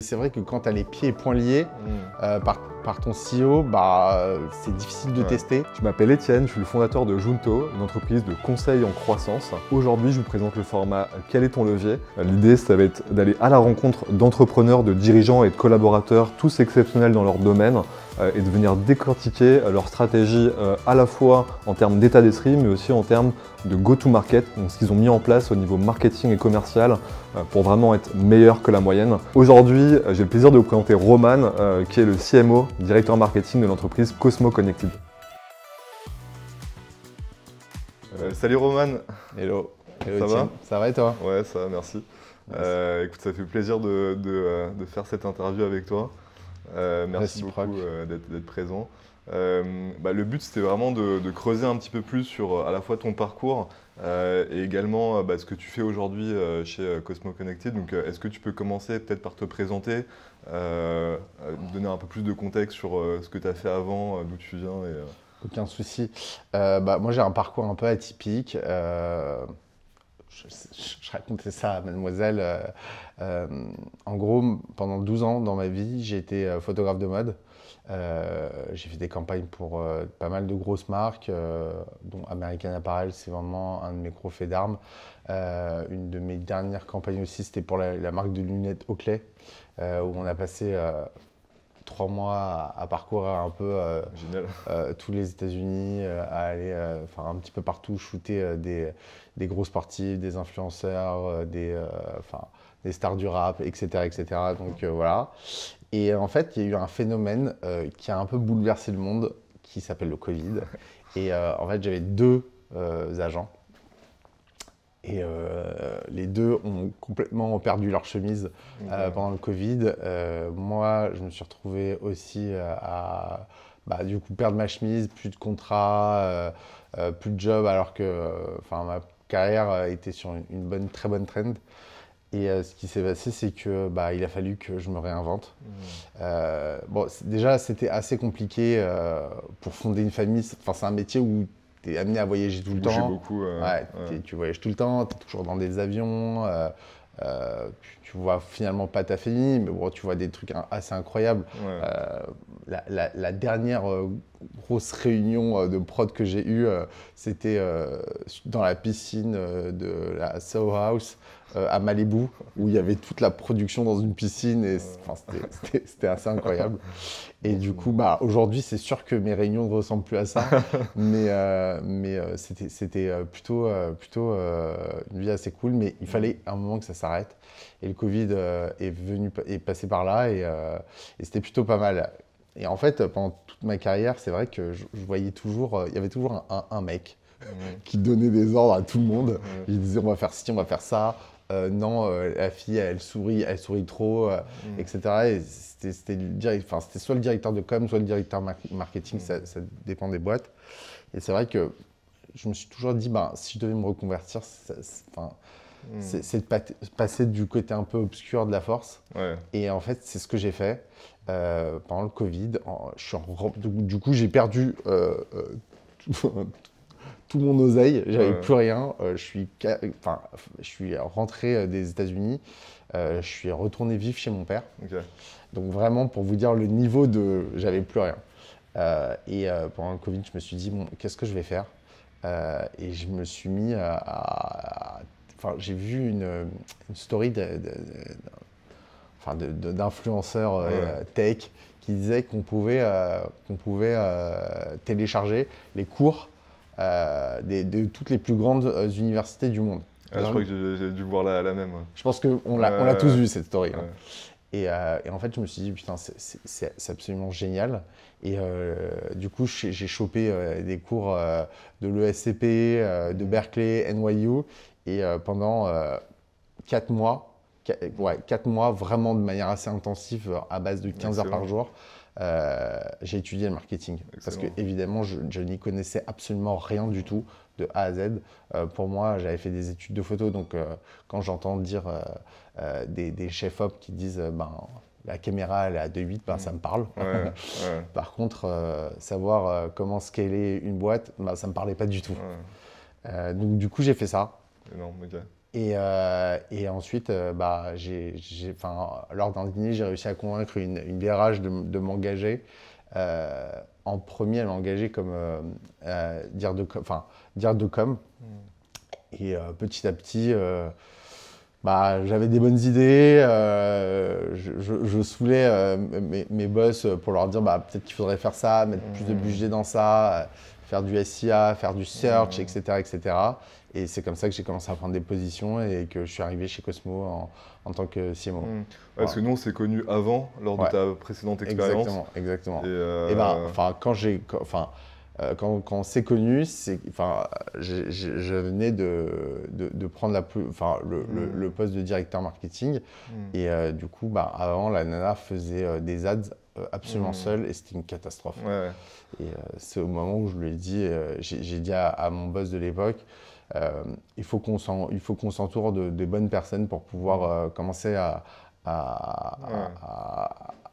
C'est vrai que quand tu as les pieds et poings liés par ton CEO, c'est difficile de tester. Je m'appelle Étienne, je suis le fondateur de Junto, une entreprise de conseil en croissance. Aujourd'hui, je vous présente le format Quel est ton levier? L'idée, ça va être d'aller à la rencontre d'entrepreneurs, de dirigeants et de collaborateurs, tous exceptionnels dans leur domaine, et de venir décortiquer leur stratégie à la fois en termes d'état d'esprit, mais aussi en termes de go-to-market, donc ce qu'ils ont mis en place au niveau marketing et commercial pour vraiment être meilleur que la moyenne. Aujourd'hui, j'ai le plaisir de vous présenter Roman, qui est le CMO, directeur marketing de l'entreprise Cosmo Connected. Salut Roman. Hello. Hello Ça Etienne. va? Ça va et toi? Ouais, ça va, merci. Écoute, ça fait plaisir de faire cette interview avec toi. Merci beaucoup d'être présent. Le but, c'était vraiment de creuser un petit peu plus sur à la fois ton parcours et également ce que tu fais aujourd'hui chez Cosmo Connected. Donc, est-ce que tu peux commencer peut-être par te présenter, donner un peu plus de contexte sur ce que tu as fait avant, d'où tu viens Aucun souci. Moi, j'ai un parcours un peu atypique. Je racontais ça à mademoiselle. En gros, pendant 12 ans dans ma vie, j'ai été photographe de mode. J'ai fait des campagnes pour pas mal de grosses marques, dont American Apparel, c'est vraiment un de mes gros faits d'armes. Une de mes dernières campagnes aussi, c'était pour la marque de lunettes Oakley, où on a passé 3 mois à parcourir un peu tous les États-Unis, à aller un petit peu partout shooter des gros sportifs, des influenceurs, des stars du rap, etc. etc. Donc voilà. Et en fait, il y a eu un phénomène qui a un peu bouleversé le monde, qui s'appelle le Covid. Et en fait, j'avais 2 agents. Et les 2 ont complètement perdu leur chemise pendant le Covid. Moi, je me suis retrouvé aussi à du coup perdre ma chemise, plus de contrat, plus de job, alors que ma carrière était sur une très bonne trend. Et ce qui s'est passé, c'est que il a fallu que je me réinvente. Déjà, c'était assez compliqué pour fonder une famille. C'est un métier où tu es amené à voyager tout le temps. Beaucoup. Tu voyages tout le temps, tu es toujours dans des avions. Tu vois finalement pas ta famille, mais bon, tu vois des trucs assez incroyables. La dernière grosse réunion de prod que j'ai eue, c'était dans la piscine de la Soho House à Malibu, où il y avait toute la production dans une piscine, et c'était assez incroyable. Et du coup, aujourd'hui, c'est sûr que mes réunions ne ressemblent plus à ça, mais c'était plutôt une vie assez cool, mais il fallait un moment que ça s'arrête. Et le Covid est passé par là, et c'était plutôt pas mal. Et en fait, pendant toute ma carrière, c'est vrai que je voyais toujours, il y avait toujours un mec qui donnait des ordres à tout le monde. Il disait on va faire ci, on va faire ça. Non, la fille, elle sourit trop, etc. Et c'était soit le directeur de com, soit le directeur marketing, ça dépend des boîtes. Et c'est vrai que je me suis toujours dit, si je devais me reconvertir, c'est de passer du côté un peu obscur de la force. Et en fait, c'est ce que j'ai fait pendant le Covid. Du coup, j'ai perdu tout mon oseille, j'avais plus rien. Je suis rentré des États-Unis, je suis retourné vivre chez mon père. Donc vraiment, pour vous dire le niveau de, j'avais plus rien. Pendant le Covid, je me suis dit bon, qu'est-ce que je vais faire? Et je me suis mis j'ai vu une story d'influenceurs tech qui disait qu'on pouvait télécharger les cours de toutes les plus grandes universités du monde. Je crois que j'ai dû voir la même. Je pense qu'on l'a tous vu, cette story. Et en fait, je me suis dit, putain, c'est absolument génial. Et du coup, j'ai chopé des cours de l'ESCP, de Berkeley, NYU. Et pendant 4 mois, 4 mois, vraiment de manière assez intensive, à base de 15 heures par jour, j'ai étudié le marketing. Parce que évidemment, je n'y connaissais absolument rien du tout, de A à Z. Pour moi, j'avais fait des études de photo, donc quand j'entends dire des chefs-op qui disent la caméra elle est à 2.8, ça me parle. Par contre, savoir comment scaler une boîte, ça ne me parlait pas du tout. Donc du coup, j'ai fait ça. Énorme, ok. Et ensuite, bah, lors d'un dîner, j'ai réussi à convaincre une DRH de m'engager. En premier, elle m'a engagé comme dire de com. Et petit à petit, bah, j'avais des bonnes idées. Je saoulais mes boss pour leur dire bah, peut-être qu'il faudrait faire ça, mettre plus de budget dans ça, faire du SIA, faire du search, etc., etc. Et c'est comme ça que j'ai commencé à prendre des positions et que je suis arrivé chez Cosmo en tant que CMO. Ouais, parce que nous, on s'est connus avant, lors de ta précédente expérience. Exactement. Et ben, quand on s'est connus, je venais de prendre le poste de directeur marketing. Et du coup, bah, avant, la nana faisait des ads absolument seule et c'était une catastrophe. Ouais. Et c'est au moment où je lui ai dit, j'ai dit à mon boss de l'époque, il faut qu'on s'entoure des bonnes personnes pour pouvoir commencer à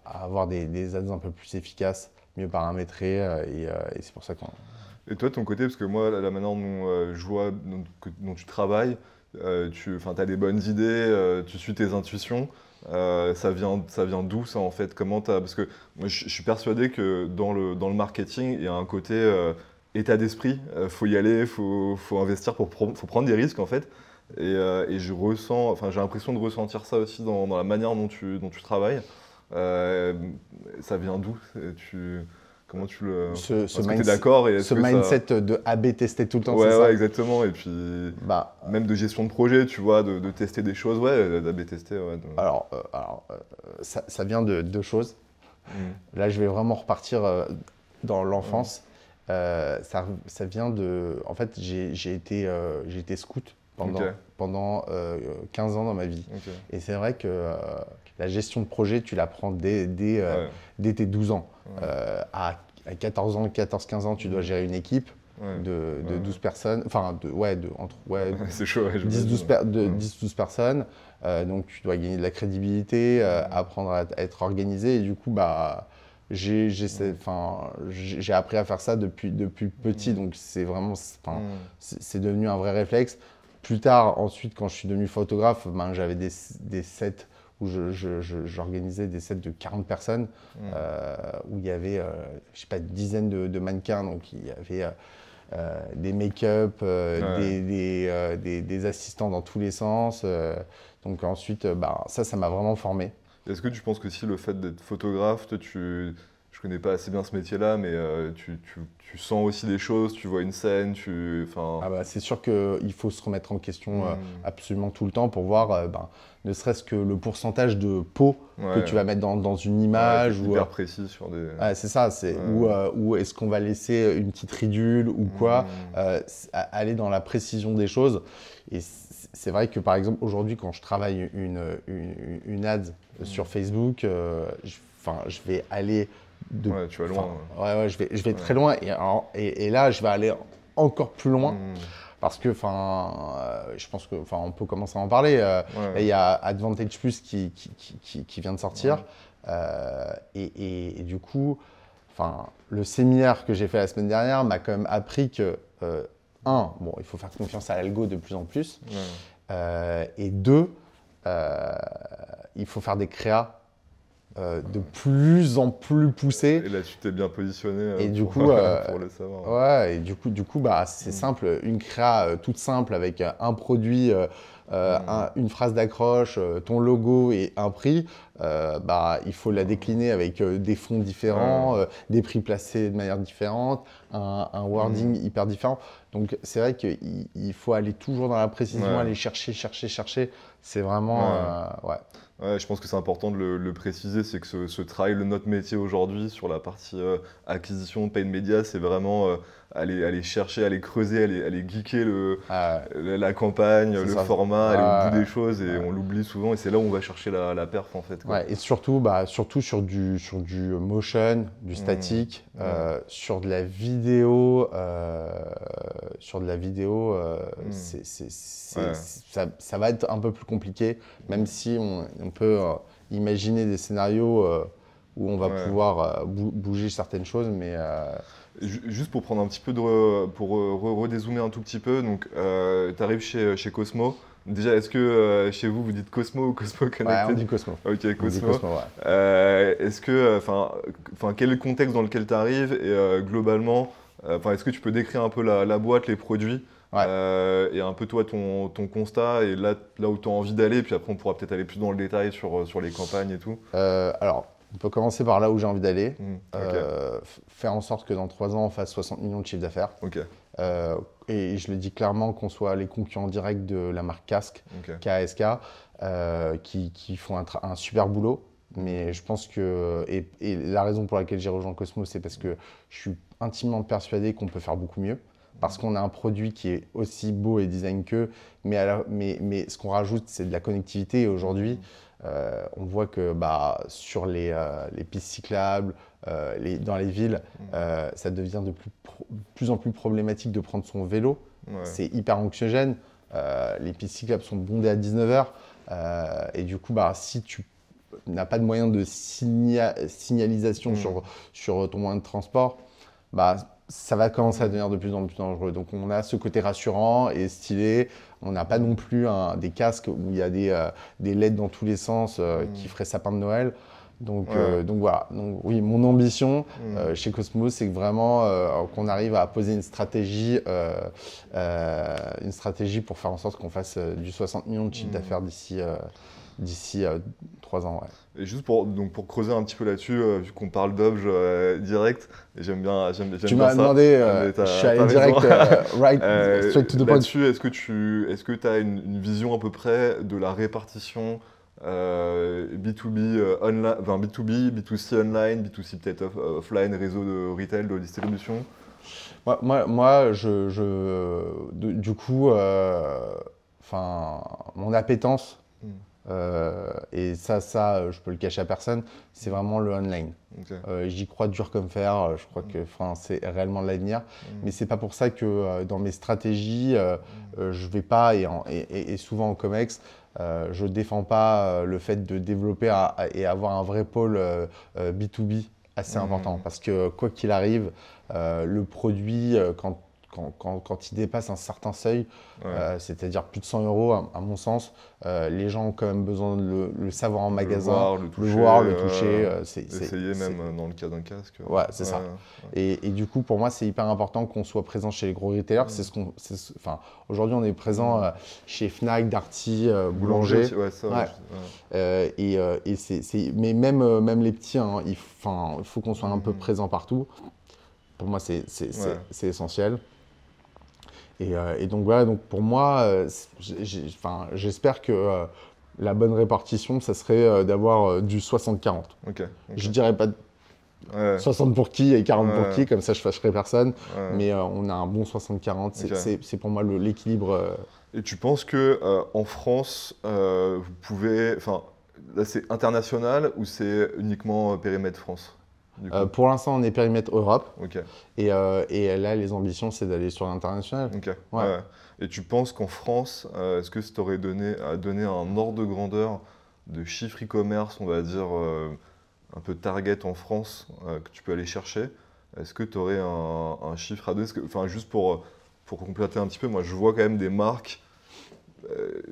avoir des ads un peu plus efficaces, mieux paramétrés. Et c'est pour ça qu'on... Et toi, de ton côté, parce que moi, la manière dont je vois dont tu travailles, tu as des bonnes idées, tu suis tes intuitions. Ça vient d'où ça en fait? Parce que moi, je suis persuadé que dans le marketing, il y a un côté état d'esprit. Faut y aller, faut investir, faut prendre des risques en fait. Et j'ai l'impression de ressentir ça aussi dans la manière dont tu travailles. Ça vient d'où? Comment tu le... Est-ce que tu es d'accord? Ce mindset de A/B tester tout le temps, ouais, c'est ça? Ouais, exactement. Et puis, même de gestion de projet, tu vois, de tester des choses, ouais, d'A/B tester. Ouais, Alors, ça vient de deux choses. Là, je vais vraiment repartir dans l'enfance. Ça vient de... En fait, j'ai été scout pendant 15 ans dans ma vie. Et c'est vrai que la gestion de projet, tu l'apprends dès tes 12 ans. À 14-15 ans, tu dois gérer une équipe de 12 personnes. Enfin, c'est chaud, 10-12 personnes. Donc, tu dois gagner de la crédibilité, apprendre à être organisé. Et du coup, bah... J'ai appris à faire ça depuis petit, donc c'est vraiment, c'est devenu un vrai réflexe. Plus tard, ensuite, quand je suis devenu photographe, j'avais des sets où j'organisais des sets de 40 personnes, où il y avait, je sais pas, une dizaine de mannequins, donc il y avait des make-up, des assistants dans tous les sens. Donc ensuite, ça m'a vraiment formé. Est-ce que tu penses que si le fait d'être photographe, je connais pas assez bien ce métier-là, mais tu sens aussi des choses, tu vois une scène, c'est sûr qu'il faut se remettre en question absolument tout le temps pour voir ne serait-ce que le pourcentage de peau que tu vas mettre dans une image. Hyper précis sur des... c'est ça, ou est-ce qu'on va laisser une petite ridule ou quoi, aller dans la précision des choses. Et c'est vrai que par exemple aujourd'hui quand je travaille une ad sur Facebook, je vais aller tu vas loin. Je vais très loin et là je vais aller encore plus loin parce que je pense que on peut commencer à en parler. Il y a Advantage Plus qui vient de sortir et du coup le séminaire que j'ai fait la semaine dernière m'a quand même appris que il faut faire confiance à l'algo de plus en plus. Et deux, il faut faire des créas de plus en plus poussées. Et là, tu t'es bien positionné et du coup, pour le savoir. Ouais, et du coup c'est simple. Une créa toute simple avec un produit, une phrase d'accroche, ton logo et un prix. Il faut la décliner avec des fonds différents, des prix placés de manière différente, un wording hyper différent. Donc c'est vrai qu'il faut aller toujours dans la précision, aller chercher. C'est vraiment... Ouais, je pense que c'est important de le préciser, c'est que ce travail, notre métier aujourd'hui sur la partie acquisition, paid media, c'est vraiment aller chercher, aller creuser, aller geeker la campagne, le format, aller au bout des choses et on l'oublie souvent et c'est là où on va chercher la perf en fait. Ouais, et surtout sur du motion, du statique, sur de la vidéo, ça va être un peu plus compliqué, même si on peut imaginer des scénarios où on va pouvoir bouger certaines choses, mais... Juste pour prendre un petit peu pour redézoomer un tout petit peu, donc tu arrives chez Cosmo, Déjà, est-ce que chez vous, vous dites Cosmo ou Cosmo Connected? Ouais, on dit Cosmo. Ok, On dit Cosmo. Cosmo, ouais. Est-ce que, quel est le contexte dans lequel tu arrives et globalement, est-ce que tu peux décrire un peu la boîte, les produits Ouais. et un peu toi ton constat et là où tu as envie d'aller, puis après on pourra peut-être aller plus dans le détail sur les campagnes et tout. Alors, on peut commencer par là où j'ai envie d'aller. Ok. Faire en sorte que dans 3 ans, on fasse 60 millions de chiffre d'affaires. Ok. Et je le dis clairement, qu'on soit les concurrents directs de la marque Casque, Ok. KSK, qui font un super boulot. Mais je pense que, et la raison pour laquelle j'ai rejoint Cosmo, c'est parce que je suis intimement persuadé qu'on peut faire beaucoup mieux. Parce qu'on a un produit qui est aussi beau et design qu'eux, mais ce qu'on rajoute, c'est de la connectivité. Et aujourd'hui, on voit que sur les pistes cyclables, dans les villes, ça devient de plus en plus problématique de prendre son vélo. Ouais. C'est hyper anxiogène. Les pistes cyclables sont bondées à 19h. Et du coup, si tu n'as pas de moyen de signalisation sur ton moyen de transport, ça va commencer à devenir de plus en plus dangereux. Donc on a ce côté rassurant et stylé. On n'a pas non plus des casques où il y a des LED dans tous les sens qui feraient sapin de Noël. Donc voilà. Donc oui, mon ambition chez Cosmo, c'est que vraiment qu'on arrive à poser une stratégie pour faire en sorte qu'on fasse du 60 millions de chiffre d'affaires d'ici 3 ans. Ouais. Et juste pour creuser un petit peu là-dessus, vu qu'on parle d'Obj direct, et j'aime bien tu m'as demandé, je suis allé direct, straight to the point. Là-dessus, est-ce que tu as une vision à peu près de la répartition B2B, B2B, B2C online, B2C peut-être offline, réseau de retail, de distribution? Moi, du coup, mon appétence, et ça, je peux le cacher à personne, c'est vraiment le online. Okay. J'y crois dur comme fer, je crois que c'est réellement l'avenir. Mais c'est pas pour ça que dans mes stratégies, je vais pas, et souvent en Comex, je défends pas le fait de développer et avoir un vrai pôle B2B assez important. Parce que quoi qu'il arrive, le produit, quand il dépasse un certain seuil, c'est-à-dire plus de 100 €, à mon sens, les gens ont quand même besoin de le savoir en magasin, le voir, le toucher. Essayer même dans le cas d'un casque. Ouais, c'est ça. Ouais. Et du coup, pour moi, c'est hyper important qu'on soit présent chez les gros retailers. Aujourd'hui, on est présent chez Fnac, Darty, Boulanger. Mais même les petits, il faut qu'on soit un peu présent partout. Pour moi, c'est essentiel. Et donc voilà, donc pour moi, j'espère que la bonne répartition, ça serait d'avoir du 60-40. Okay. Je dirais pas 60 pour qui et 40 pour qui, comme ça je fâcherai personne, mais on a un bon 60-40, c'est pour moi l'équilibre. Et tu penses que en France, vous pouvez, là c'est international ou c'est uniquement périmètre France? Pour l'instant, on est périmètre Europe. Okay. Et là, les ambitions, c'est d'aller sur l'international. Okay. Ouais. Et tu penses qu'en France, est-ce que ça t'aurait donné un ordre de grandeur de chiffre e-commerce, on va dire, un peu target en France, que tu peux aller chercher? Est-ce que tu aurais un chiffre à donner? Juste pour compléter un petit peu, moi je vois quand même des marques.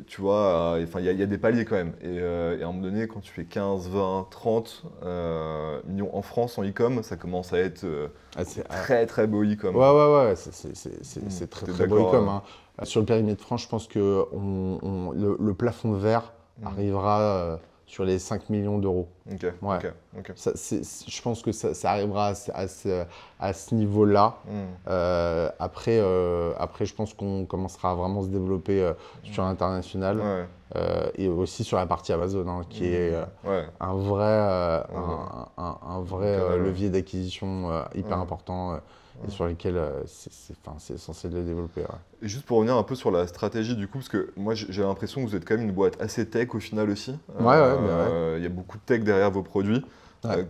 Tu vois, il y a des paliers quand même. Et à un moment donné, quand tu fais 15, 20, 30 millions en France en e-com, ça commence à être très très beau e-com. Ouais, c'est très beau e-com. Sur le périmètre France, je pense que le plafond de verre arrivera sur les 5 millions d'euros. Okay. Je pense que ça arrivera à ce niveau-là. Après, je pense qu'on commencera à vraiment se développer sur l'international et aussi sur la partie Amazon, qui est un vrai levier d'acquisition hyper important. Et sur lesquels c'est essentiel de le développer. Et juste pour revenir un peu sur la stratégie du coup, parce que moi j'ai l'impression que vous êtes quand même une boîte assez tech au final aussi. Il y a beaucoup de tech derrière vos produits.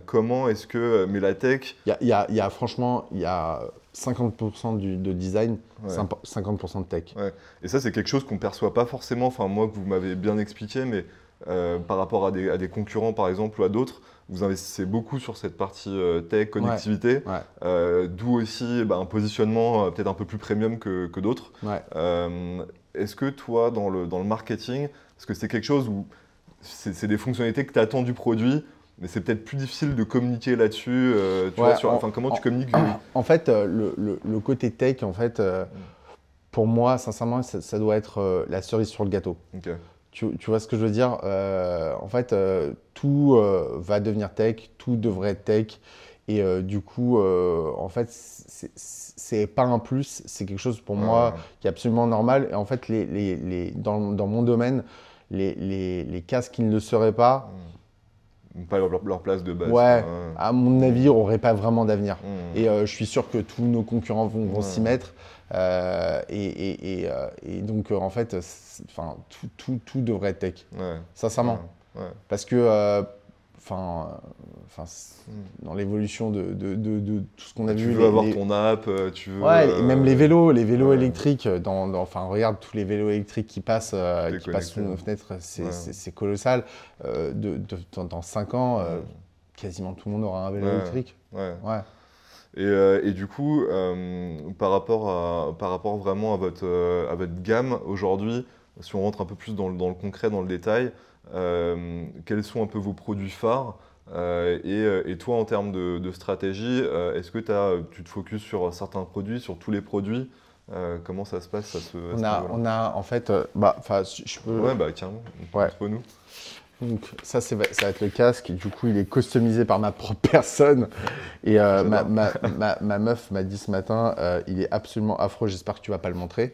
Comment est-ce que... Mais la tech... Franchement, il y a 50% de design, 50% de tech. Et ça, c'est quelque chose qu'on ne perçoit pas forcément. Enfin, moi, que vous m'avez bien expliqué, mais par rapport à des concurrents, par exemple, ou à d'autres, vous investissez beaucoup sur cette partie tech, connectivité, d'où aussi un positionnement peut-être un peu plus premium que d'autres. est-ce que toi, dans le marketing, est-ce que c'est quelque chose où c'est des fonctionnalités que tu attends du produit, mais c'est peut-être plus difficile de communiquer là-dessus, comment tu communiques En fait, le côté tech, en fait, pour moi, sincèrement, ça doit être la cerise sur le gâteau. Okay. Tu vois ce que je veux dire? En fait, tout va devenir tech, tout devrait être tech. Et du coup, en fait, c'est pas un plus, c'est quelque chose pour moi qui est absolument normal. Et en fait, dans mon domaine, les casques qui ne le seraient pas, pas leur place de base. Ouais, à mon avis, n'auraient pas vraiment d'avenir. Et je suis sûr que tous nos concurrents vont s'y mettre. Et donc, en fait, tout devrait être tech, sincèrement. Parce que, dans l'évolution de tout ce qu'on a vu. Tu veux avoir ton app, tu veux. Ouais, et même les vélos électriques. Regarde tous les vélos électriques qui passent sous nos fenêtres, c'est colossal. Dans 5 ans, quasiment tout le monde aura un vélo électrique. Ouais. Et du coup, par rapport vraiment à votre gamme aujourd'hui, si on rentre un peu plus dans le concret, dans le détail, quels sont un peu vos produits phares et toi, en termes de stratégie, est-ce que tu te focuses sur certains produits, sur tous les produits? Comment ça se passe on a en fait, je peux. Ouais, carrément, entre nous. Donc ça va être le casque, du coup il est customisé par ma propre personne et ma meuf m'a dit ce matin, il est absolument affreux, j'espère que tu vas pas le montrer.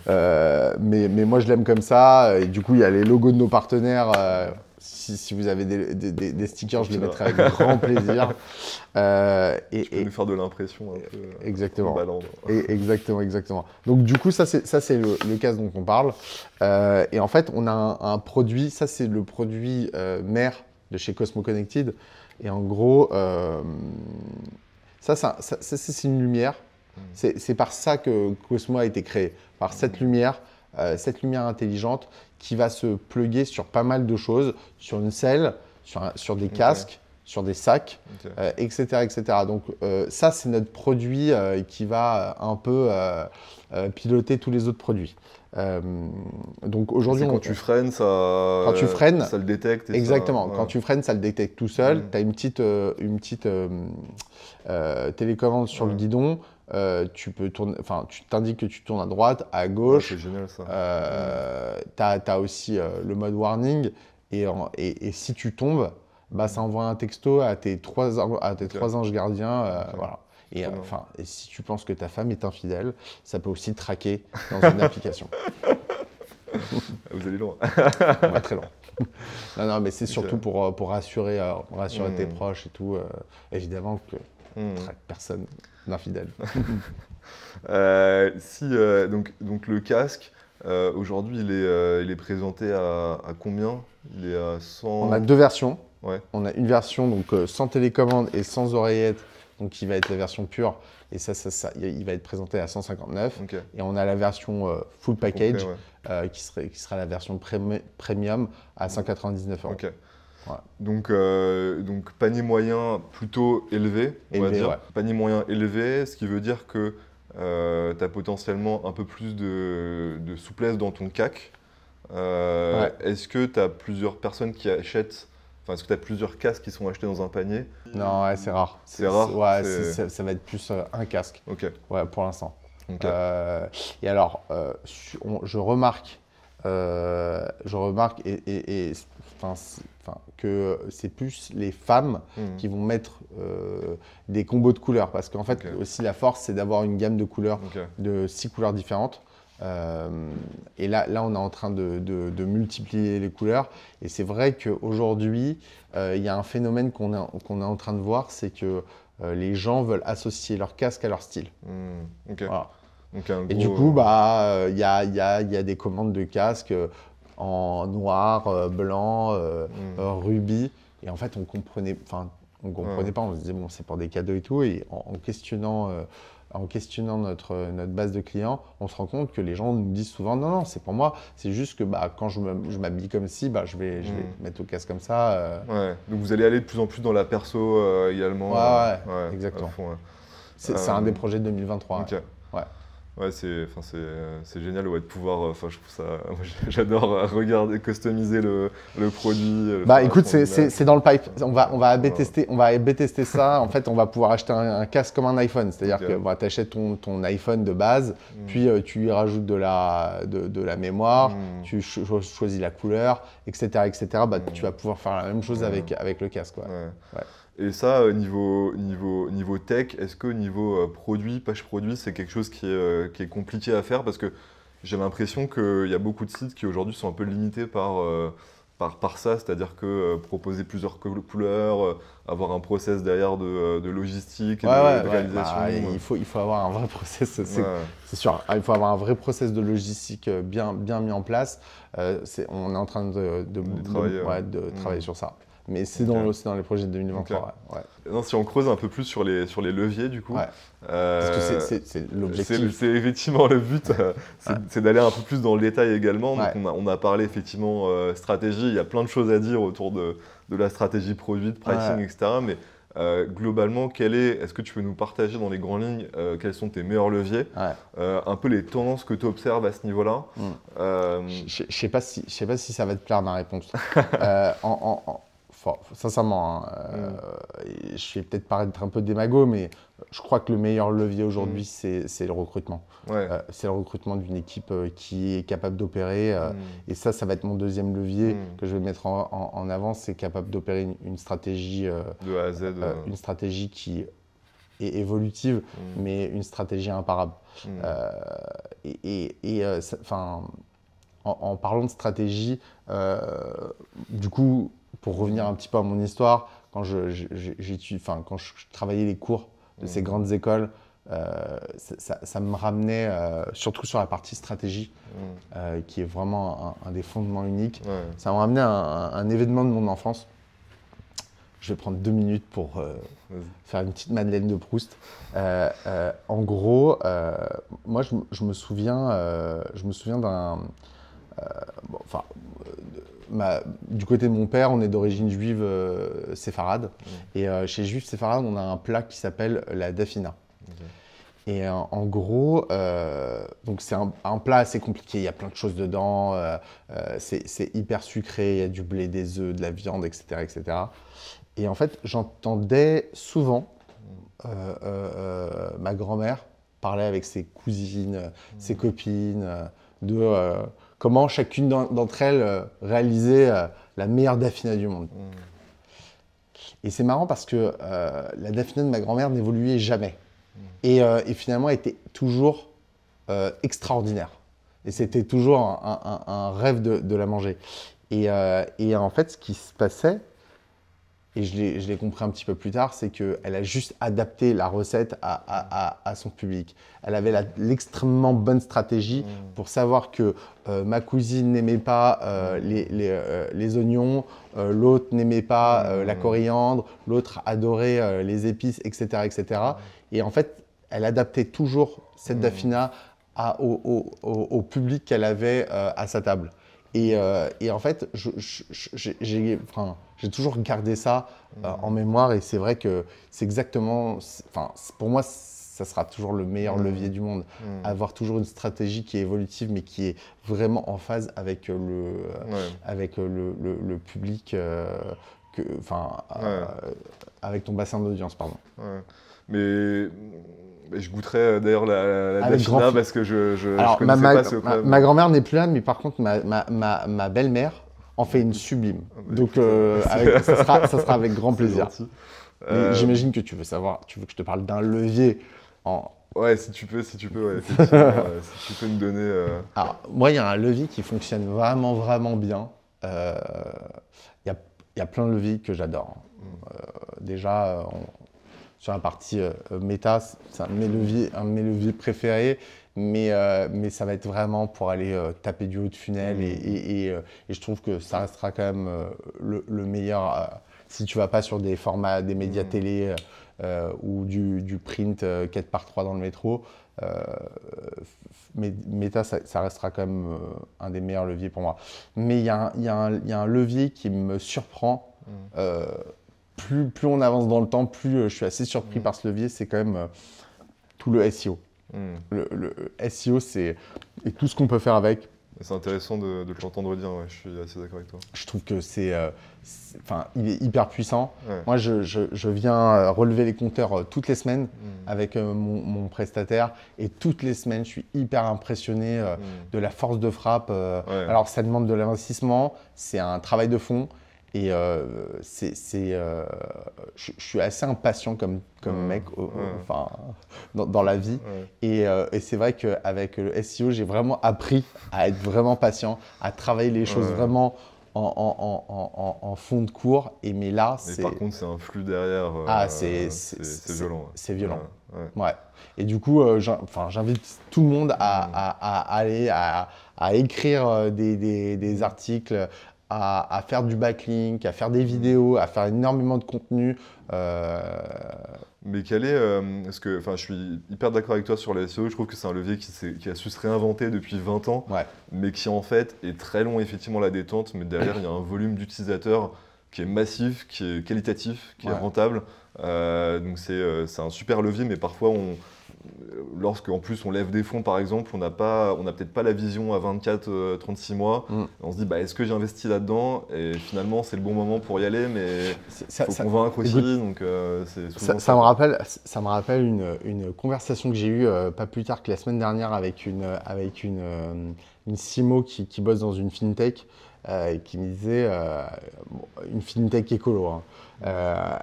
Mais moi je l'aime comme ça, et du coup il y a les logos de nos partenaires, si vous avez des stickers, je les mettrai avec grand plaisir. Tu peux nous faire de l'impression un peu. Exactement. Exactement. Donc du coup, ça c'est le casque dont on parle. Et en fait, on a un produit, ça c'est le produit mère de chez Cosmo Connected. Et en gros, ça c'est une lumière. C'est par ça que Cosmo a été créé, par cette lumière intelligente qui va se plugger sur pas mal de choses, sur une selle, sur des casques, sur des sacs, etc. Donc ça, c'est notre produit qui va un peu piloter tous les autres produits. Donc aujourd'hui, quand tu freines, ça le détecte. Exactement. Quand tu freines, ça le détecte tout seul. Tu as une petite télécommande sur le guidon. Tu peux tourner, tu t'indiques que tu tournes à droite, à gauche. C'est génial ça. Tu as aussi le mode warning et si tu tombes, ça envoie un texto à tes trois anges gardiens. Voilà. Et si tu penses que ta femme est infidèle, ça peut aussi te traquer dans une application. Vous allez loin. On va très loin. Non, mais c'est surtout pour rassurer tes proches et tout. Évidemment que traque personne d'infidèle. Donc le casque, aujourd'hui, il est présenté à combien? Il est à 100... On a 2 versions. Ouais. On a une version donc, sans télécommande et sans oreillette, donc qui va être la version pure. Et ça, il va être présenté à 159. Et on a la version full package qui sera la version premium à 199 €. Ouais. Donc panier moyen plutôt élevé, on va dire. Ouais. Panier moyen élevé, ce qui veut dire que tu as potentiellement un peu plus de souplesse dans ton CAC. Est-ce que tu as plusieurs personnes qui achètent, est-ce que tu as plusieurs casques qui sont achetés dans un panier? Non, c'est rare. C'est rare? Ouais, ça va être plus un casque. Ouais, pour l'instant. Et alors, je remarque que c'est plus les femmes qui vont mettre des combos de couleurs. Parce qu'en fait, aussi la force, c'est d'avoir une gamme de couleurs, de 6 couleurs différentes. Et là, on est en train de multiplier les couleurs. Et c'est vrai qu'aujourd'hui, il y a un phénomène qu'on est en train de voir, c'est que les gens veulent associer leur casque à leur style. Voilà. Et du coup, il y a des commandes de casques en noir, blanc, rubis. Et en fait, on comprenait pas. On se disait, bon, c'est pour des cadeaux et tout. Et en questionnant notre base de clients, on se rend compte que les gens nous disent souvent, non, c'est pour moi. C'est juste que quand je m'habille comme ci, je vais mettre au casque comme ça. Donc vous allez aller de plus en plus dans la perso également. Exactement. C'est un des projets de 2023. Ouais, c'est génial ouais, de pouvoir. Je trouve ça. Moi, j'adore regarder, customiser le produit. Bah écoute, c'est dans le pipe. On va A/B tester ça. En fait, on va pouvoir acheter un casque comme un iPhone. C'est-à-dire que bah, tu achètes ton iPhone de base, puis tu y rajoutes de la mémoire, tu choisis la couleur, etc. Bah, tu vas pouvoir faire la même chose avec le casque. Ouais. Et ça, niveau tech, est-ce que niveau page produit, c'est quelque chose qui est compliqué à faire? Parce que j'ai l'impression qu'il y a beaucoup de sites qui aujourd'hui sont un peu limités par ça, c'est-à-dire que proposer plusieurs couleurs, avoir un process derrière de logistique et de réalisation. Bah, il faut avoir un vrai process, c'est sûr. Il faut avoir un vrai process de logistique bien mis en place. On est en train de travailler sur ça. Mais c'est dans les projets de 2023. Non, si on creuse un peu plus sur les leviers, du coup. Parce que c'est l'objectif. C'est effectivement le but, c'est d'aller un peu plus dans le détail également. Donc on a parlé effectivement stratégie, il y a plein de choses à dire autour de la stratégie produit, de pricing, etc. Mais globalement, est-ce que tu peux nous partager dans les grandes lignes quels sont tes meilleurs leviers, un peu les tendances que tu observes à ce niveau-là? Je sais pas si ça va te plaire ma réponse. Sincèrement, je vais peut-être paraître un peu démago, mais je crois que le meilleur levier aujourd'hui, c'est le recrutement. C'est le recrutement d'une équipe qui est capable d'opérer. Et ça va être mon deuxième levier que je vais mettre en avant. C'est capable d'opérer une stratégie de A à Z. Une stratégie qui est évolutive, mais une stratégie imparable. En parlant de stratégie, du coup, pour revenir un petit peu à mon histoire, quand je travaillais les cours de ces grandes écoles, ça me ramenait, surtout sur la partie stratégie, qui est vraiment un des fondements uniques, ça me ramenait à un événement de mon enfance. Je vais prendre 2 minutes pour faire une petite Madeleine de Proust. En gros, moi, je me souviens d'un... du côté de mon père, on est d'origine juive séfarade. Et chez juifs séfarades, on a un plat qui s'appelle la dafina. Et en gros, donc c'est un plat assez compliqué, il y a plein de choses dedans, c'est hyper sucré, il y a du blé, des œufs, de la viande, etc. etc. Et en fait, j'entendais souvent ma grand-mère parler avec ses cousines, ses copines, de comment chacune d'entre elles réalisait la meilleure dafina du monde. Et c'est marrant parce que la dafina de ma grand-mère n'évoluait jamais. Et finalement, elle était toujours extraordinaire. Et c'était toujours un rêve de la manger. Et en fait, ce qui se passait, et je l'ai compris un petit peu plus tard, c'est qu'elle a juste adapté la recette à son public. Elle avait l'extrêmement bonne stratégie pour savoir que ma cousine n'aimait pas les oignons, l'autre n'aimait pas la coriandre, l'autre adorait les épices, etc., etc. Et en fait, elle adaptait toujours cette dafina au public qu'elle avait à sa table. Et en fait, j'ai toujours gardé ça en mémoire et c'est vrai que c'est exactement, pour moi, ça sera toujours le meilleur levier du monde. Avoir toujours une stratégie qui est évolutive mais qui est vraiment en phase avec le public, avec ton bassin d'audience, pardon. Mais je goûterais d'ailleurs la dafina parce que je connaissais pas ce plat. Ma grand-mère n'est plus là, mais par contre, ma belle-mère en fait une sublime. Donc, ça sera avec grand plaisir. J'imagine que tu veux que je te parle d'un levier Ouais, si tu peux, ouais, effectivement, si tu peux me donner... Alors, moi, il y a un levier qui fonctionne vraiment, vraiment bien. Il y a plein de leviers que j'adore. Déjà, sur la partie méta, c'est un de mes leviers préférés, mais ça va être vraiment pour aller taper du haut de funnel et je trouve que ça restera quand même le meilleur si tu vas pas sur des formats, des médias télé ou du print 4x3 dans le métro. Méta, ça restera quand même un des meilleurs leviers pour moi. Mais il y a un levier qui me surprend. Plus on avance dans le temps, plus je suis assez surpris par ce levier, c'est quand même tout le SEO. Le SEO, c'est et tout ce qu'on peut faire avec. C'est intéressant de l'entendre dire, ouais, je suis assez d'accord avec toi. Je trouve que enfin, il est hyper puissant. Ouais. Moi, je viens relever les compteurs toutes les semaines avec mon prestataire. Et toutes les semaines, je suis hyper impressionné de la force de frappe. Ouais. Alors, ça demande de l'investissement, c'est un travail de fond. Et je suis assez impatient comme mec enfin, dans la vie. Et c'est vrai qu'avec le SEO, j'ai vraiment appris à être vraiment patient, à travailler les choses vraiment en fond de cours. Mais là, par contre, c'est un flux derrière. C'est violent. C'est violent. Ouais. Et du coup, j'invite tout le monde à aller à écrire des articles, à faire du backlink, à faire des vidéos, à faire énormément de contenu. Mais quel est, parce que je suis hyper d'accord avec toi sur le SEO, je trouve que c'est un levier qui a su se réinventer depuis 20 ans, mais qui en fait est très long effectivement la détente, mais derrière il y a un volume d'utilisateurs qui est massif, qui est qualitatif, qui est rentable. Donc c'est un super levier, mais parfois lorsque en plus on lève des fonds par exemple, on n'a peut-être pas la vision à 24-36 mois. On se dit est-ce que j'investis là-dedans, et finalement c'est le bon moment pour y aller, mais il faut convaincre aussi. Donc ça me rappelle une conversation que j'ai eue pas plus tard que la semaine dernière avec une CMO qui bosse dans une fintech. Qui me disait, une fintech écolo, hein.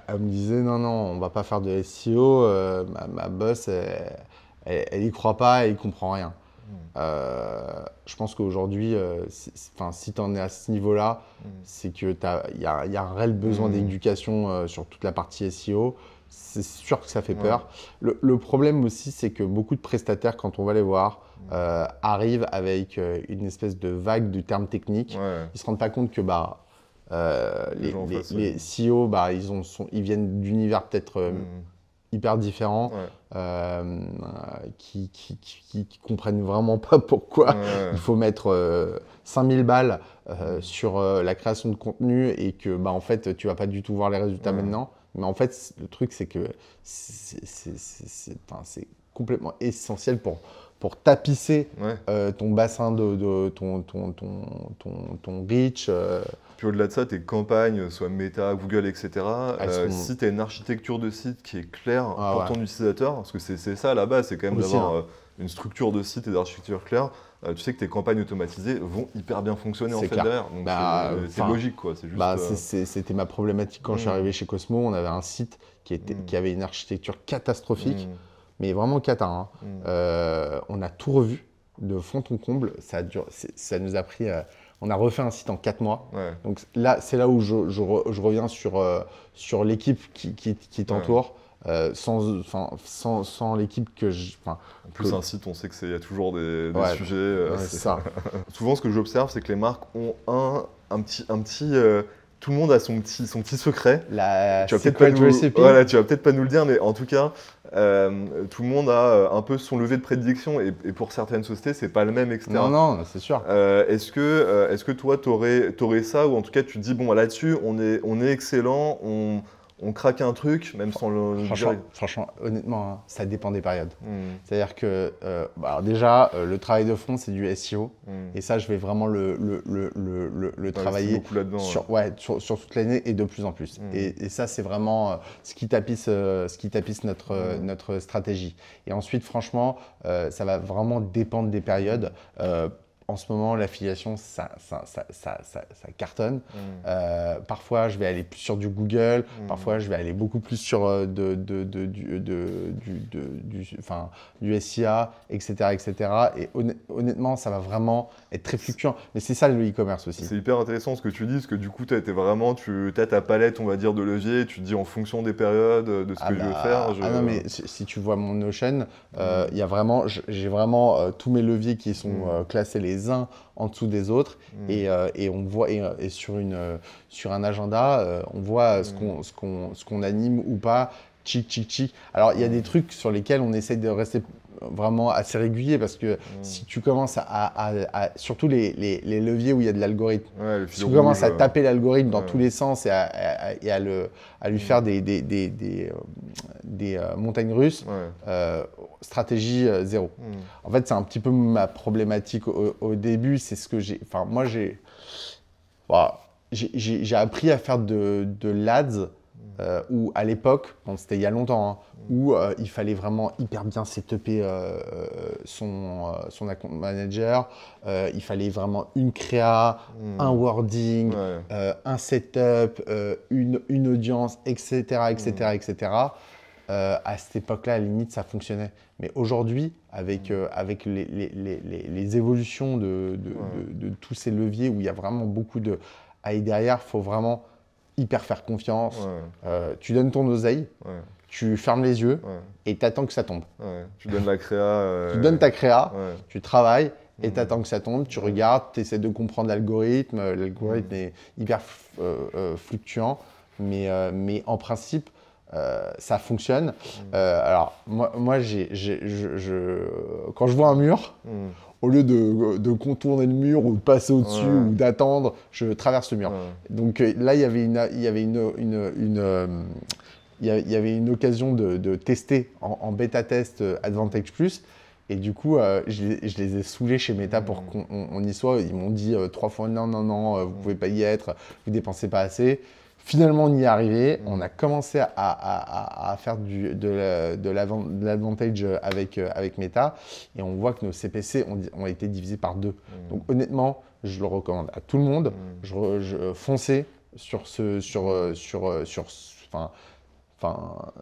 Elle me disait non, on va pas faire de SEO, ma boss, elle y croit pas, elle y comprend rien. Je pense qu'aujourd'hui, si tu en es à ce niveau-là, c'est qu'il y a un réel besoin d'éducation sur toute la partie SEO. C'est sûr que ça fait peur. Le problème aussi, c'est que beaucoup de prestataires, quand on va les voir, arrivent avec une espèce de vague de termes techniques. Ils ne se rendent pas compte que les CEO, ils viennent d'univers peut-être hyper différents, qui comprennent vraiment pas pourquoi il faut mettre 5000 balles sur la création de contenu, et que en fait, tu vas pas du tout voir les résultats maintenant. Mais en fait, le truc, c'est que c'est complètement essentiel pour tapisser ton bassin ton reach. Puis au-delà de ça, tes campagnes, soit Meta, Google, etc., si tu as une architecture de site qui est claire pour ton utilisateur, parce que c'est ça à la base, c'est quand même d'avoir une structure de site et d'architecture claire, tu sais que tes campagnes automatisées vont hyper bien fonctionner en fait derrière. Donc c'est logique, quoi. C'était ma problématique quand je suis arrivé chez Cosmo. On avait un site qui avait une architecture catastrophique, mais vraiment cata. On a tout revu de fond en comble. Ça nous a pris. On a refait un site en 4 mois. Donc là, c'est là où je reviens sur l'équipe qui t'entoure. Sans l'équipe En plus, un site, on sait qu'il y a toujours des sujets. C'est ça. Souvent, ce que j'observe, c'est que les marques ont un petit tout le monde a son petit secret. Tu vas peut-être pas nous le dire, mais en tout cas, tout le monde a un peu son levier de prédilection, et pour certaines sociétés, c'est pas le même, etc. Non, c'est sûr. Est-ce que toi, t'aurais ça, ou en tout cas, tu te dis, bon, là-dessus, on est excellent, on craque un truc, même sans le dire. Franchement, honnêtement, ça dépend des périodes. C'est-à-dire que, déjà, le travail de fond, c'est du SEO. Et ça, je vais vraiment le travailler beaucoup là-dedans, sur toute l'année, et de plus en plus. Et ça, c'est vraiment ce qui tapisse notre stratégie. Et ensuite, franchement, ça va vraiment dépendre des périodes. En ce moment, l'affiliation, ça cartonne. Parfois, je vais aller plus sur du Google. Parfois, je vais aller beaucoup plus sur du SIA, etc. Et honnêtement, ça va vraiment être très fluctuant. Mais c'est ça le e-commerce aussi. C'est hyper intéressant ce que tu dis, parce que du coup, tu as ta palette, on va dire, de leviers. Tu te dis en fonction des périodes, de ce que je veux faire. Non, mais si tu vois mon Notion, j'ai vraiment tous mes leviers qui sont classés les uns en dessous des autres, et on voit sur un agenda, on voit ce qu'on anime ou pas. Chic. Alors il y a des trucs sur lesquels on essaie de rester vraiment assez régulier parce que si tu commences surtout les leviers où il y a de l'algorithme, si tu commences à taper l'algorithme dans tous les sens et à lui faire des montagnes russes, stratégie zéro. En fait, c'est un petit peu ma problématique au début. C'est ce que moi, j'ai appris à faire de l'ADS où à l'époque, c'était il y a longtemps, où il fallait vraiment hyper bien setuper son account manager, il fallait vraiment une créa, un wording, un setup, une audience, etc. etc. À cette époque-là, à la limite, ça fonctionnait. Mais aujourd'hui, avec les évolutions de tous ces leviers où il y a vraiment beaucoup de AI derrière, il faut vraiment hyper faire confiance. Tu donnes ton oseille, tu fermes les yeux et tu attends que ça tombe. Tu donnes la créa. Tu donnes ta créa, tu travailles et tu attends que ça tombe. Tu regardes, tu essaies de comprendre l'algorithme. L'algorithme est hyper fluctuant, mais en principe, ça fonctionne. Alors, moi quand je vois un mur, au lieu de contourner le mur ou de passer au-dessus ou d'attendre, je traverse le mur. Donc là, il y avait une occasion de tester en bêta-test Advantage Plus. Et du coup, je les ai saoulés chez Meta pour qu'on y soit. Ils m'ont dit 3 fois non, vous ne pouvez pas y être, vous ne dépensez pas assez. Finalement, on y est arrivé. On a commencé à faire de l'advantage avec Meta et on voit que nos CPC ont été divisés par 2. Donc honnêtement, je le recommande à tout le monde. Foncez sur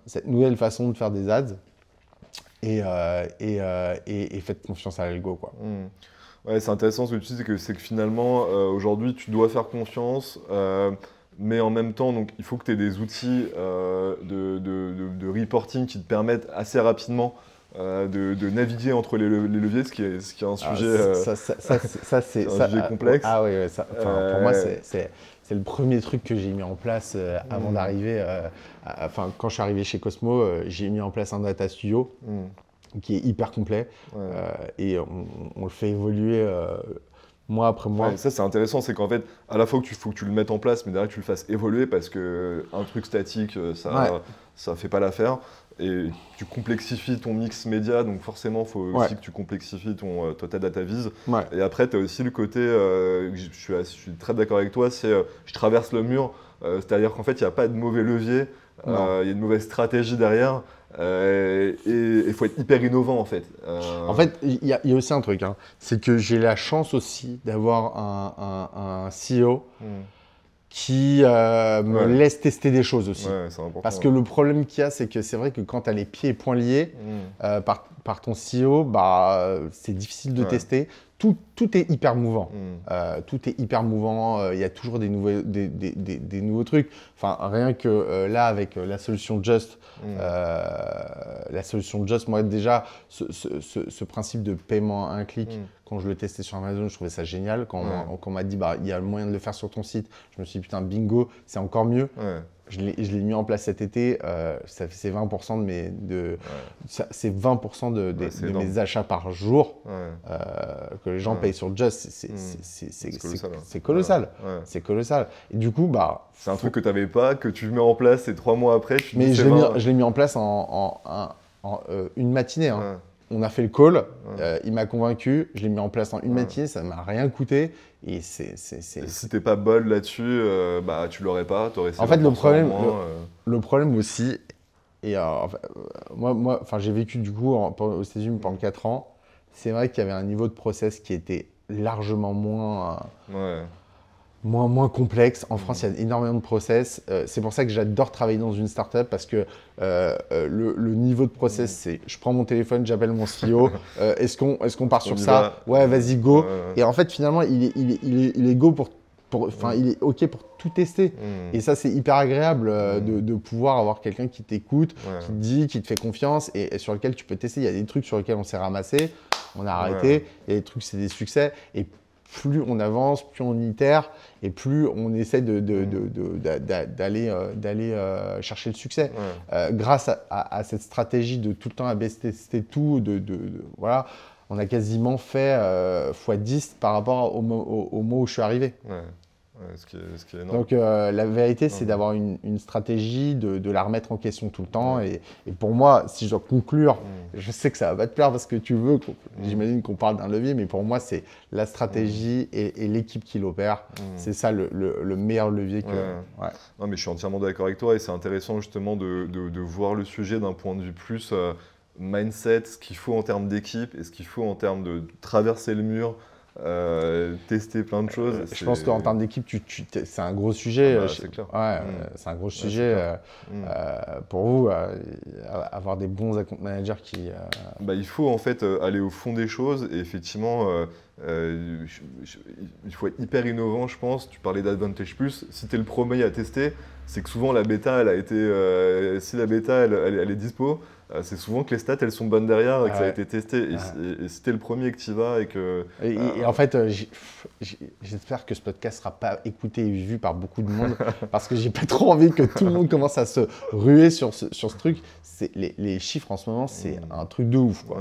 cette nouvelle façon de faire des ads et faites confiance à l'algo, quoi. Ouais, c'est intéressant ce que tu dis, c'est que finalement, aujourd'hui, tu dois faire confiance. Mais en même temps, donc, il faut que tu aies des outils de reporting qui te permettent assez rapidement de naviguer entre les leviers, ce qui est un sujet, sujet complexe. Ah oui, pour moi, c'est le premier truc que j'ai mis en place avant d'arriver. Quand je suis arrivé chez Cosmo, j'ai mis en place un data studio qui est hyper complet et on le fait évoluer mois après mois. Ça, c'est intéressant, c'est qu'en fait, à la fois faut que tu le mettes en place, mais derrière que tu le fasses évoluer parce qu'un truc statique, ça fait pas l'affaire. Et tu complexifies ton mix média, donc forcément, il faut aussi que tu complexifies ta data vise. Et après, tu as aussi le côté, je suis très d'accord avec toi, c'est je traverse le mur, c'est-à-dire qu'en fait, il n'y a pas de mauvais levier, il y a une mauvaise stratégie derrière. Et il faut être hyper innovant en fait. En fait, il y a aussi un truc, c'est que j'ai la chance aussi d'avoir un CEO qui me laisse tester des choses aussi. C'est important, parce que le problème qu'il y a, c'est que c'est vrai que quand tu as les pieds et poings liés par ton CEO, c'est difficile de tester. Tout est hyper mouvant. Tout est hyper mouvant. Il y a toujours des nouveaux trucs. Enfin, rien que là, avec la solution Just, moi déjà, ce principe de paiement à un clic, quand je le testais sur Amazon, je trouvais ça génial. Quand on m'a dit, il y a le moyen de le faire sur ton site, je me suis dit, putain, bingo, c'est encore mieux. Je l'ai mis en place cet été, c'est 20% de mes achats par jour que les gens payent sur Just. C'est colossal. C'est colossal. Et du coup, c'est un truc que tu n'avais pas, que tu mets en place et 3 mois après, mais je l'ai mis en place en une matinée. On a fait le call, il m'a convaincu, je l'ai mis en place en une matinée, ça ne m'a rien coûté. Et si t'es pas bol là-dessus, tu l'aurais pas, t'aurais essayé. En fait, le problème aussi, et moi, j'ai vécu du coup aux États-Unis pendant 4 ans. C'est vrai qu'il y avait un niveau de process qui était largement moins complexe. En France, il y a énormément de process. C'est pour ça que j'adore travailler dans une startup parce que le niveau de process, c'est je prends mon téléphone, j'appelle mon CEO. Est-ce qu'on part sur ça? Ouais, vas-y, go. Et en fait, finalement, il est go il est OK pour tout tester. Et ça, c'est hyper agréable de pouvoir avoir quelqu'un qui t'écoute, qui te dit, qui te fait confiance et sur lequel tu peux tester. Il y a des trucs sur lesquels on s'est ramassé, on a arrêté. Il y a des trucs, c'est des succès. Et plus on avance, plus on itère et plus on essaie d'aller chercher le succès. Grâce à cette stratégie de tout le temps AB tester tout, voilà, on a quasiment fait x10 par rapport au mot où je suis arrivé. Ce qui est énorme. Donc la vérité, c'est d'avoir une stratégie, de la remettre en question tout le temps. Et pour moi, si je dois conclure, je sais que ça va pas te plaire parce que tu veux, j'imagine qu'on parle d'un levier, mais pour moi, c'est la stratégie et l'équipe qui l'opère. C'est ça le meilleur levier que... Non, mais je suis entièrement d'accord avec toi et c'est intéressant justement de voir le sujet d'un point de vue plus mindset, ce qu'il faut en termes d'équipe et ce qu'il faut en termes de traverser le mur. Tester plein de choses. Je pense qu'en termes d'équipe, c'est un gros sujet. C'est clair. C'est un gros sujet pour vous, avoir des bons account managers qui... il faut en fait aller au fond des choses et effectivement, il faut être hyper innovant, je pense. Tu parlais d'Advantage Plus. Si tu es le premier à tester, c'est que souvent la bêta, elle a été... si la bêta, elle est dispo, c'est souvent que les stats, elles sont bonnes derrière et que ça a été testé. Et si t'es le premier que tu y vas et que... Et en fait, j'espère que ce podcast ne sera pas écouté et vu par beaucoup de monde parce que j'ai pas trop envie que tout le monde commence à se ruer sur ce truc. Les chiffres en ce moment, c'est un truc de ouf, quoi.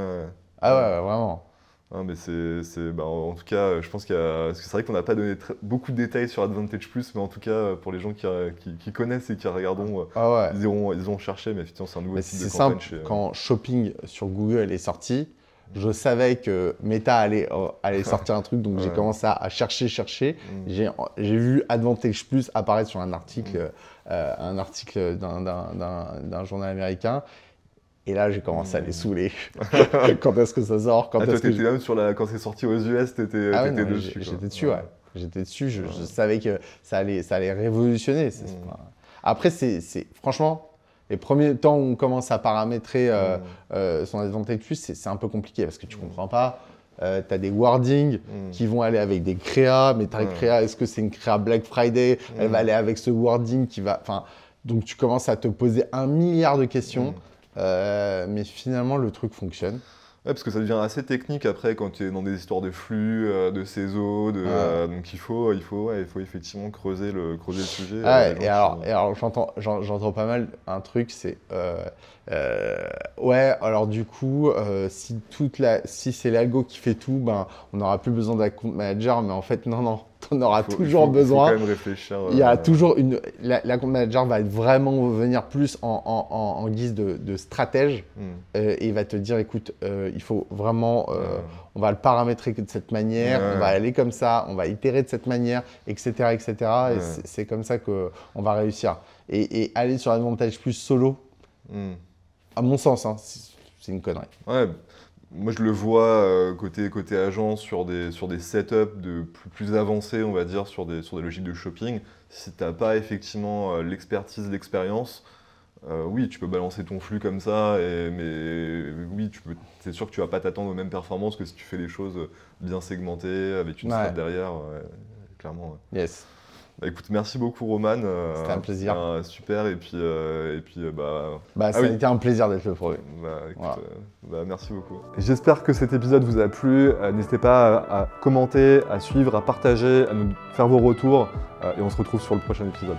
Vraiment. Non, mais en tout cas, je pense parce que c'est vrai qu'on n'a pas donné beaucoup de détails sur Advantage Plus, mais en tout cas, pour les gens qui connaissent et qui regarderont, ils iront chercher, mais effectivement, c'est un nouveau type de campagne. C'est simple, quand Shopping sur Google est sorti, je savais que Meta allait sortir un truc, donc j'ai commencé à chercher. J'ai vu Advantage Plus apparaître sur un article d'un journal américain. Et là, j'ai commencé à les saouler. Quand est-ce que ça sort toi, t'étais même quand c'est sorti aux US, t'étais dessus. J'étais dessus, J'étais dessus. Je savais que ça allait révolutionner. Après, franchement, les premiers temps où on commence à paramétrer son Advantage Plus, c'est un peu compliqué parce que tu comprends pas. Tu as des wordings qui vont aller avec des créas, mais ta créa, est-ce que c'est une créa Black Friday? Elle va aller avec ce wording qui va... Donc, tu commences à te poser 1 milliard de questions. Mais finalement, le truc fonctionne. Parce que ça devient assez technique après quand tu es dans des histoires de flux, de CESO, donc il faut effectivement creuser le sujet. Et alors j'entends pas mal un truc, c'est alors du coup, si c'est l'algo qui fait tout, on n'aura plus besoin d'account manager, mais en fait non. On aura toujours besoin. Il faut quand même réfléchir. Il y a toujours l'account manager va vraiment venir plus en guise de stratège et il va te dire écoute, il faut vraiment, on va le paramétrer de cette manière, on va aller comme ça, on va itérer de cette manière, etc. Et c'est comme ça qu'on va réussir. Et aller sur Advantage Plus solo, à mon sens, c'est une connerie. Moi, je le vois côté agence sur des setups plus avancés, on va dire, sur des logiques de shopping. Si tu n'as pas effectivement l'expertise, l'expérience, oui, tu peux balancer ton flux comme ça, mais oui, c'est sûr que tu ne vas pas t'attendre aux mêmes performances que si tu fais des choses bien segmentées, avec une strat derrière, clairement. Yes. Écoute, merci beaucoup Roman. C'était un plaisir. Super, et puis ça a été un plaisir d'être le premier. Merci beaucoup. J'espère que cet épisode vous a plu. N'hésitez pas à commenter, à suivre, à partager, à nous faire vos retours. Et on se retrouve sur le prochain épisode.